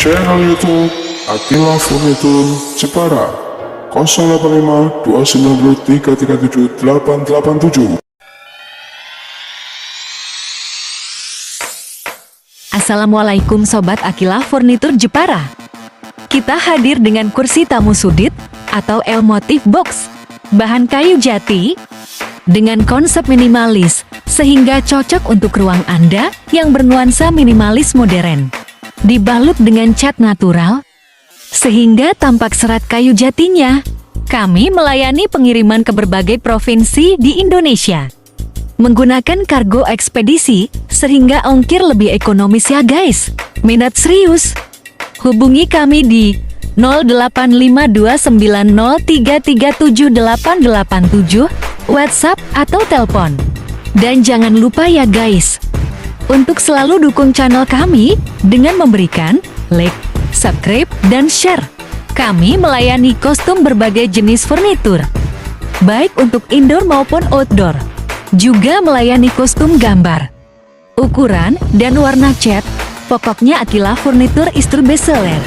Channel YouTube Attila Furnitur Jepara 085 290 337 887. Assalamualaikum Sobat Attila Furnitur Jepara. Kita hadir dengan kursi tamu sudit atau L motif box, bahan kayu jati, dengan konsep minimalis, sehingga cocok untuk ruang Anda yang bernuansa minimalis modern. Dibalut dengan cat natural, sehingga tampak serat kayu jatinya. Kami melayani pengiriman ke berbagai provinsi di Indonesia. Menggunakan kargo ekspedisi, sehingga ongkir lebih ekonomis ya guys. Minat serius? Hubungi kami di 085290337887, WhatsApp atau telepon. Dan jangan lupa ya guys, untuk selalu dukung channel kami dengan memberikan like, subscribe, dan share. Kami melayani kostum berbagai jenis furnitur, baik untuk indoor maupun outdoor. Juga melayani kostum gambar, ukuran, dan warna cat. Pokoknya Attila Furnitur is the best seller.